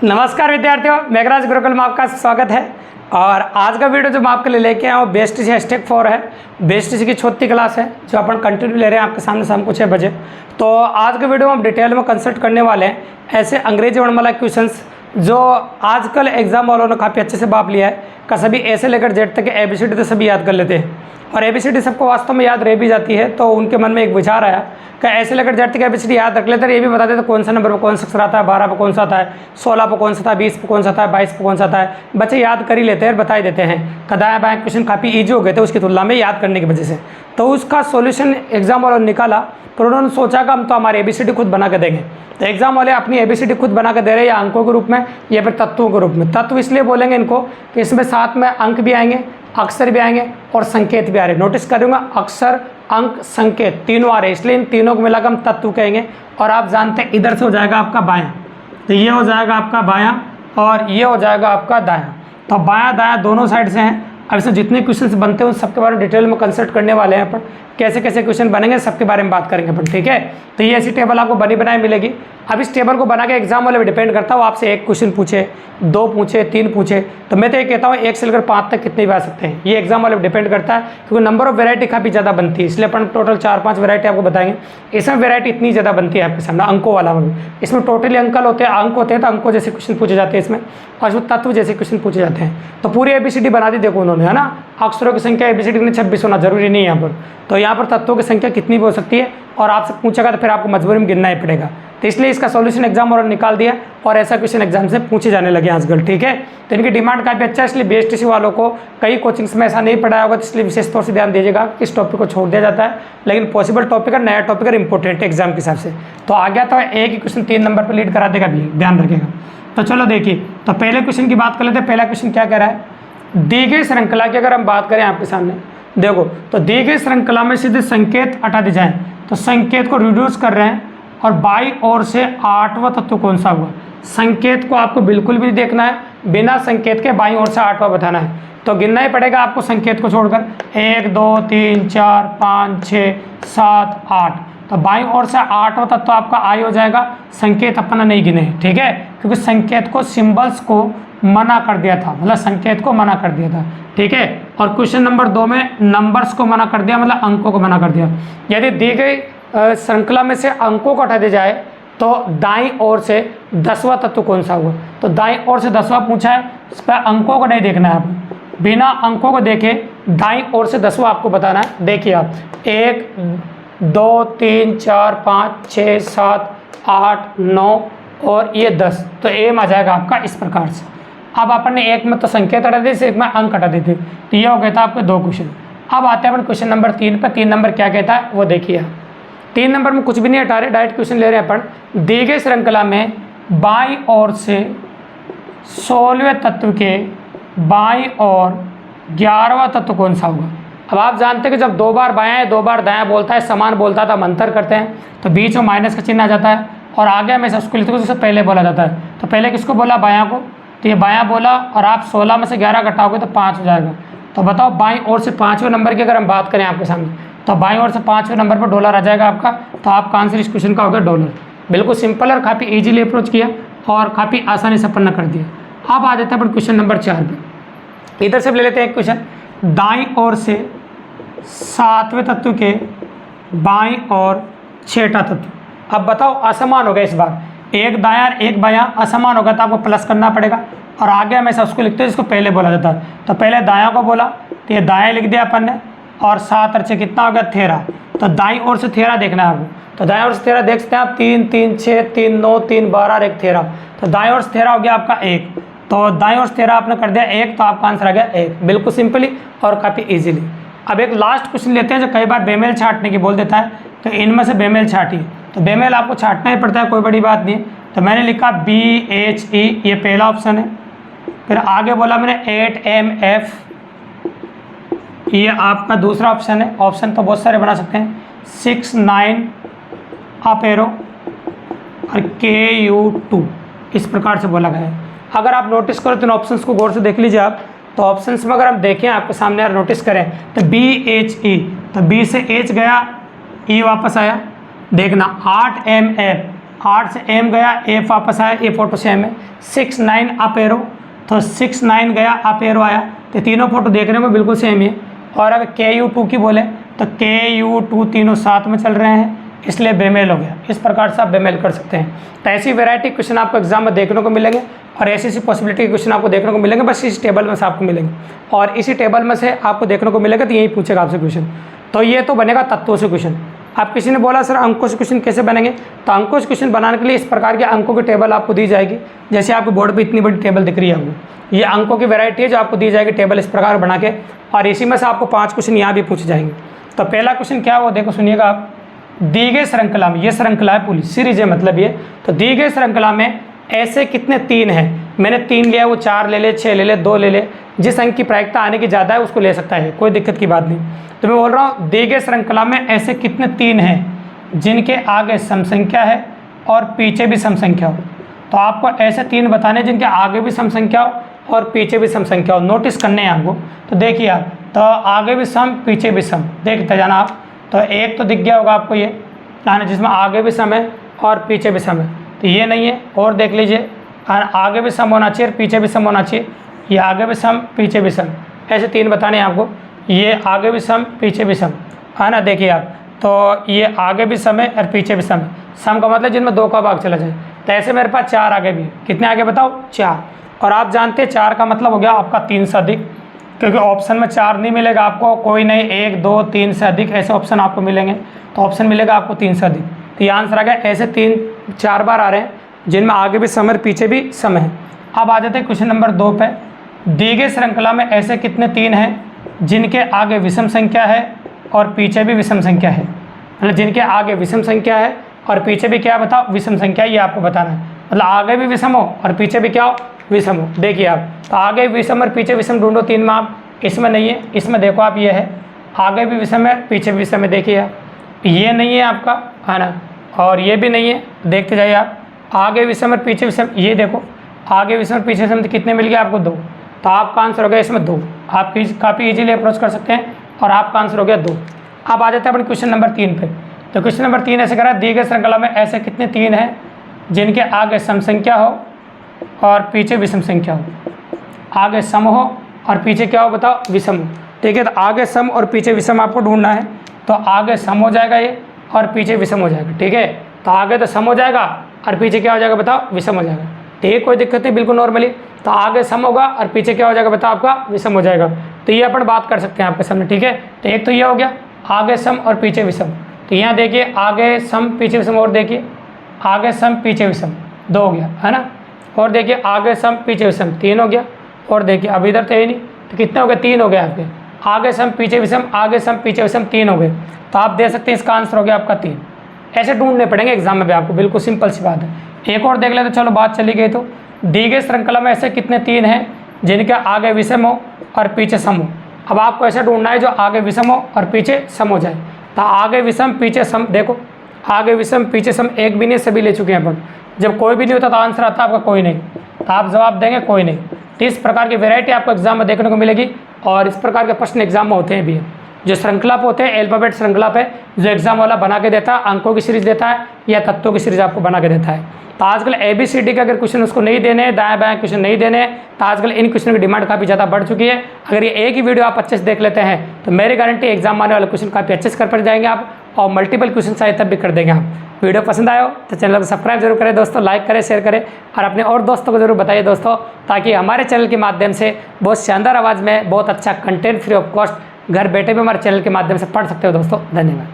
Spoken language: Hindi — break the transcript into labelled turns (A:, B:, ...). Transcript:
A: नमस्कार विद्यार्थियों, मेघराज गुरुकुल में आपका स्वागत है। और आज का वीडियो जो मैं आपके लिए लेके आया हूँ बेस्ट सी स्टेप 4 है। बेस्ट सी की छोटी क्लास है जो अपन कंटिन्यू ले रहे हैं आपके सामने शाम को 6 बजे। तो आज के वीडियो में हम डिटेल में कंसल्ट करने वाले हैं ऐसे अंग्रेजी वर्णमाला क्वेश्चंस जो आजकल एग्जाम वालों ने काफ़ी अच्छे से भाप लिया है। का सभी ए से लेकर जेड तक ABCD तो सभी याद कर लेते हैं और ABCD सबको वास्तव में याद रह भी जाती है। तो उनके मन में एक विचार आया कि ऐसे लेकर जेड तक ABCD याद रख लेते हैं, ये भी बता देते कौन सा नंबर पर कौन सा अक्षर आता है, 12 पर कौन सा आता है, 16 पर कौन सा था, 20 पर कौन सा था, 22 पर कौन सा था। बच्चे याद कर ही लेते हैं, बता ही देते हैं। दायां बायां क्वेश्चन काफ़ी ईजी हो गए थे उसकी तुलना में याद करने की वजह से। तो उसका सोल्यूशन एग्जाम वालों ने निकाला, तो उन्होंने सोचा कि हम तो हमारे ABCD खुद बना के देंगे। तो एग्जाम वाले अपनी ABCD खुद बना के दे रहे हैं, या अंकों के रूप में या फिर तत्वों के रूप में। तत्व इसलिए बोलेंगे इनको कि इसमें साथ में अंक भी आएंगे, अक्षर भी आएंगे और संकेत भी आ रहे हैं। नोटिस करूँगा अक्षर, अंक, संकेत तीनों आ रहे हैं, इसलिए इन तीनों को मिलाकर हम तत्व कहेंगे। और आप जानते हैं इधर से हो जाएगा आपका बायां, तो ये हो जाएगा आपका बायां और ये हो जाएगा आपका दायां। तो बायां दायां दोनों साइड से हैं। अब इसमें जितने क्वेश्चंस बनते हैं उन सबके बारे में डिटेल में कंसल्ट करने वाले हैं अपन। कैसे कैसे क्वेश्चन बनेंगे सबके बारे में बात करेंगे अपन, ठीक है। तो ये ऐसी टेबल आपको बनी बनाई मिलेगी। अब इस टेबल को बना के एग्जाम वाले पे डिपेंड करता है, वो आपसे एक क्वेश्चन पूछे, 2 पूछे, 3 पूछे। तो मैं तो ये कहता हूँ 1 से लेकर 5 तक कितने भी आ सकते हैं, ये एग्जाम वाले पे डिपेंड करता है, क्योंकि नंबर ऑफ वेरायटी काफ़ी ज़्यादा बनती है। इसलिए अपन टोटल 4-5 वेरायटी आपको बताएंगे। इसमें वेरायटी इतनी ज़्यादा बनती है आपके सामने अंकों वाला में भी। इसमें टोटली अंक होते हैं, तो अंकों जैसे क्वेश्चन पूछे जाते हैं इसमें, और इसमें तत्व जैसे क्वेश्चन पूछे जाते हैं। तो पूरी ABCD बना दी देखो उन्होंने, है ना। अक्षरों की संख्या ABCD में 26 होना जरूरी नहीं है यहाँ पर। तो यहाँ पर तत्वों की संख्या कितनी भी हो सकती है, और आपसे पूछेगा तो फिर आपको मजबूरी में गिनना ही पड़ेगा। तो इसलिए इसका सॉल्यूशन एग्जाम और निकाल दिया, और ऐसा क्वेश्चन एग्जाम से पूछे जाने लगे आजकल, ठीक है। तो इनकी डिमांड काफ़ी अच्छा है, इसलिए BSTC वालों को कई कोचिंग्स में ऐसा नहीं पढ़ाया होगा, तो इसलिए विशेष तौर से ध्यान दीजिएगा किस टॉपिक को छोड़ दिया जाता है। लेकिन पॉसिबल टॉपिक है, नया टॉपिक है, इंपॉर्टेंट है एग्जाम के हिसाब से। तो आ गया तो एक ही क्वेश्चन 3 नंबर पर लीड करा देगा भी, ध्यान रखिएगा। तो चलो देखिए, तो पहले क्वेश्चन की बात कर लेते हैं। पहला क्वेश्चन क्या कह रहा है, दी गई श्रृंखला की अगर हम बात करें आपके सामने देखो, तो दी गई श्रृंखला में सीधे संकेत हटा दी जाए, तो संकेत को रिड्यूस कर रहे हैं, और बाई ओर से 8वां तत्व कौन सा हुआ। संकेत को आपको बिल्कुल भी देखना है, बिना संकेत के बाई ओर से 8वां बताना है। तो गिनना ही पड़ेगा आपको संकेत को छोड़कर, 1 2 3 4 5 6 7 8। तो बाई ओर से 8वां तत्व आपका आई हो जाएगा। संकेत अपना नहीं गिने, ठीक है, क्योंकि संकेत को सिंबल्स को मना कर दिया था, मतलब संकेत को मना कर दिया था, ठीक है। और क्वेश्चन नंबर 2 में नंबर्स को मना कर दिया, मतलब अंकों को मना कर दिया। यदि दी गई श्रृंखला में से अंकों को हटा दिया जाए तो दाईं ओर से 10वां तत्व कौन सा हुआ। तो दाईं ओर से 10वां पूछा है, इस पर अंकों को नहीं देखना है, आप बिना अंकों को देखे दाईं ओर से 10वां आपको बताना है। देखिए आप 1 2 3 4 5 6 7 8 9 और ये 10, तो एम आ जाएगा आपका इस प्रकार से। अब अपन ने एक में तो संकेत हटा दी, एक में अंक हटा दी थी, तो ये हो गया था आपके 2 क्वेश्चन। अब आते हैं अपन क्वेश्चन नंबर 3 पर। 3 नंबर क्या कहता है वो देखिए। 3 नंबर में कुछ भी नहीं हटा रहे, डायरेक्ट क्वेश्चन ले रहे हैं अपन। दी गई श्रृंखला में बाईं ओर से 16वें तत्व के बाईं ओर 11वां तत्व कौन सा होगा। अब आप जानते हैं कि जब 2 बार बायां 2 बार दायां बोलता है, समान बोलता था, हम अंतर करते हैं, तो बीच में माइनस का चिन्ह आ जाता है, और आगे हमेशा उसको लिखते हैं उससे पहले बोला जाता है। तो पहले किसको बोला, बायां को, तो ये बायां बोला, और आप 16 में से 11 घटाओगे तो 5 हो जाएगा। तो बताओ बाईं ओर से 5वें नंबर की अगर हम बात करें आपके सामने, तो बाईं ओर से 5वें नंबर पर डॉलर आ जाएगा आपका। तो आपका आंसर इस क्वेश्चन का होगा डॉलर। बिल्कुल सिंपल और काफ़ी इजीली अप्रोच किया और काफ़ी आसानी से अपन कर दिया। अब आ जाता है अपन क्वेश्चन नंबर 4 पे। इधर से ले लेते हैं एक क्वेश्चन, दाईं ओर से 7वें तत्व के बाईं ओर 6वां तत्व। अब बताओ असमान हो गया इस बार, एक दायां एक बायां असमान होगा, तो आपको प्लस करना पड़ेगा, और आगे हमेशा उसको लिखते हैं जिसको पहले बोला जाता है। तो पहले दायां को बोला, तो ये दायां लिख दिया अपन ने, और 7 और 6 कितना हो गया 13। तो दाईं ओर से 13 देखना है आपको। तो दाईं ओर से 13 देख सकते हैं आप, 3 3 6 3 9 3 12 और 1 13। तो दाईं ओर से 13 हो गया आपका 1। तो दाईं ओर से 13 आपने कर दिया 1, तो आपका आंसर आ गया 1। बिल्कुल सिंपली और काफ़ी ईजिली। अब एक लास्ट क्वेश्चन लेते हैं जो कई बार बेमेल छाटने की बोल देता है, तो इनमें से बेमेल छाटिए। तो बेमेल आपको छाटना ही पड़ता है, कोई बड़ी बात नहीं है। तो मैंने लिखा BHE, ये पहला ऑप्शन है। फिर आगे बोला मैंने 8MF, ये आपका दूसरा ऑप्शन है। ऑप्शन तो बहुत सारे बना सकते हैं। 6 9 अप एरो और KU2, इस प्रकार से बोला गया है। अगर आप नोटिस करो तो इन ऑप्शंस को गौर से देख लीजिए आप। तो ऑप्शंस में अगर हम देखें आपके सामने यार नोटिस करें, तो BHE, तो B से H गया, E वापस आया। देखना 8MF, 8 से एम गया, एफ वापस आया, ए फोटो सेम है। 6 9 अप एरो, तो 6 9 गया, अप एरो आया, तो तीनों फोटो देखने में बिल्कुल सेम ही है। और अगर KU2 की बोले तो KU2 तीनों साथ में चल रहे हैं, इसलिए बेमेल हो गया। इस प्रकार से आप बेमेल कर सकते हैं। तो ऐसी वैरायटी क्वेश्चन आपको एग्जाम में देखने को मिलेंगे और ऐसी पॉसिबिलिटी के क्वेश्चन आपको देखने को मिलेंगे, बस इस टेबल में से आपको मिलेंगे और इसी टेबल में से आपको देखने को मिलेगा, तो यही पूछेगा आपसे क्वेश्चन। तो ये तो बनेगा तत्वों से क्वेश्चन। आप किसी ने बोला सर अंकों से क्वेश्चन कैसे बनेंगे, तो अंकों से क्वेश्चन बनाने के लिए इस प्रकार के अंकों की टेबल आपको दी जाएगी। जैसे आपको बोर्ड पे इतनी बड़ी टेबल दिख रही है आपको, ये अंकों की वैरायटी है जो आपको दी जाएगी टेबल इस प्रकार बना के, और इसी में से आपको 5 क्वेश्चन यहाँ भी पूछे जाएंगे। तो पहला क्वेश्चन क्या वो देखो, सुनिएगा आप। दी गई श्रृंखला में, ये श्रृंखला है पूरी सीरीज है मतलब ये, तो दी गई श्रृंखला में ऐसे कितने 3 हैं। मैंने 3 लिया, वो 4 ले ले, 6 ले ले, 2 ले ले, जिस अंक की प्रायिकता आने की ज़्यादा है उसको ले सकता है, कोई दिक्कत की बात नहीं। तो मैं बोल रहा हूँ दी गई श्रृंखला में ऐसे कितने 3 हैं जिनके आगे सम संख्या है और पीछे भी सम संख्या हो। तो आपको ऐसे 3 बताने जिनके आगे भी सम संख्या हो और पीछे भी सम संख्या हो, नोटिस करने हैं आपको। तो देखिए आप, तो आगे भी सम पीछे भी सम देखते जाना आप। तो एक तो दिख गया होगा आपको ये ना, जिसमें आगे भी सम है और पीछे भी सम है, तो ये नहीं है। और देख लीजिए, आगे भी सम होना चाहिए और पीछे भी सम होना चाहिए, ये आगे भी सम पीछे भी सम, ऐसे 3 बताने हैं आपको। ये आगे भी सम पीछे भी सम है ना, देखिए आप, तो ये आगे भी सम है और पीछे भी सम है। सम का मतलब जिनमें 2 का भाग चला जाए, तो ऐसे मेरे पास 4 आगे भी है। कितने आगे बताओ, 4। और आप जानते हैं 4 का मतलब हो गया आपका 3 से अधिक, क्योंकि ऑप्शन में 4 नहीं मिलेगा आपको, कोई नहीं 1 2 3 से अधिक ऐसे ऑप्शन आपको मिलेंगे, तो ऑप्शन मिलेगा आपको 3 से अधिक। तो ये आंसर आ गया, ऐसे 3 4 बार आ रहे हैं जिनमें आगे भी सम है पीछे भी सम है। अब आ जाते हैं क्वेश्चन नंबर 2 पे। दी गई श्रृंखला में ऐसे कितने 3 हैं जिनके आगे विषम संख्या है और पीछे भी विषम संख्या है, मतलब जिनके आगे विषम संख्या है और पीछे भी क्या बताओ, विषम संख्या, ये आपको बताना है। मतलब आगे भी विषम हो और पीछे भी क्या हो, विषम हो। देखिए आप, तो आगे विषम और पीछे विषम ढूंढो 3 में आप, इसमें नहीं है, इसमें देखो आप, ये है आगे भी विषम है पीछे भी विषम है, देखिए आप, ये नहीं है आपका, है ना, और ये भी नहीं है, देखते जाइए आप, आगे विषम और पीछे विषम, ये देखो आगे विषम और पीछे विषम, तो कितने मिल गए आपको, 2। तो आपका आंसर हो गया इसमें 2। आप काफ़ी इजीली अप्रोच कर सकते हैं और आपका आंसर हो गया 2। अब आ जाते हैं अपने क्वेश्चन नंबर 3 पे। तो क्वेश्चन नंबर 3 ऐसे करा, दी गई श्रृंखला में ऐसे कितने 3 हैं जिनके आगे सम संख्या हो और पीछे विषम संख्या हो। आगे सम हो और पीछे क्या हो बताओ, विषम हो। ठीक है, तो आगे सम और पीछे विषम आपको ढूंढना है। तो आगे सम हो जाएगा ये और पीछे विषम हो जाएगा। ठीक है, तो आगे तो सम हो जाएगा और पीछे क्या हो जाएगा बताओ, विषम हो जाएगा। ठीक है, कोई दिक्कत नहीं, बिल्कुल नॉर्मली। तो आगे सम होगा और पीछे क्या हो जाएगा बताओ, आपका विषम हो जाएगा। तो ये अपन बात कर सकते हैं आपके सामने। ठीक है, तो एक तो ये हो गया आगे सम और पीछे विषम। तो यहाँ देखिए आगे सम पीछे विषम, और देखिए आगे सम पीछे विषम 2 हो गया, है ना। और देखिए आगे सम पीछे विषम 3 हो गया। और देखिए अब इधर तो ही नहीं, तो कितने हो गए, 3 हो गए आपके। आगे सम पीछे विषम, आगे सम पीछे विषम 3 हो गए। तो आप दे सकते हैं इसका आंसर हो गया आपका 3। ऐसे ढूंढने पड़ेंगे एग्जाम में भी आपको, बिल्कुल सिंपल सी बात है। एक और देख लेते, चलो बात चली गई। तो दी गई श्रृंखला में ऐसे कितने 3 हैं जिनके आगे विषम हो और पीछे सम हो। अब आपको ऐसा ढूंढना है जो आगे विषम हो और पीछे सम हो जाए। तो आगे विषम पीछे सम, देखो आगे विषम पीछे सम एक भी नहीं, सभी ले चुके हैं अपन। जब कोई भी नहीं होता तो आंसर आता आपका कोई नहीं, तो आप जवाब देंगे कोई नहीं। तो इस प्रकार की वैरायटी आपको एग्जाम में देखने को मिलेगी और इस प्रकार के प्रश्न एग्जाम में होते हैं भी। जो श्रृंखला पे होते हैं, एल्फाबेट श्रृंखला पे जो एग्जाम वाला बना के देता है, अंकों की सीरीज देता है या तत्वों की सीरीज आपको बना के देता है। तो आजकल ABCD के अगर क्वेश्चन उसको नहीं देने, दाएं बाएं क्वेश्चन नहीं देने, तो आजकल इन क्वेश्चन की डिमांड काफ़ी ज़्यादा बढ़ चुकी है। अगर ये एक ही वीडियो आप अच्छे से देख लेते हैं तो मेरी गारंटी एग्जाम आने वाले क्वेश्चन काफ़ी अच्छे से कर पड़ जाएंगे आप, और मल्टीपल क्वेश्चन शायद तब भी कर देंगे आप। वीडियो पसंद आया हो तो चैनल को सब्सक्राइब जरूर करें दोस्तों, लाइक करें, शेयर करें और अपने और दोस्तों को जरूर बताइए दोस्तों, ताकि हमारे चैनल के माध्यम से बहुत शानदार आवाज़ में बहुत अच्छा कंटेंट फ्री ऑफ कॉस्ट घर बैठे भी हमारे चैनल के माध्यम से पढ़ सकते हो दोस्तों। धन्यवाद।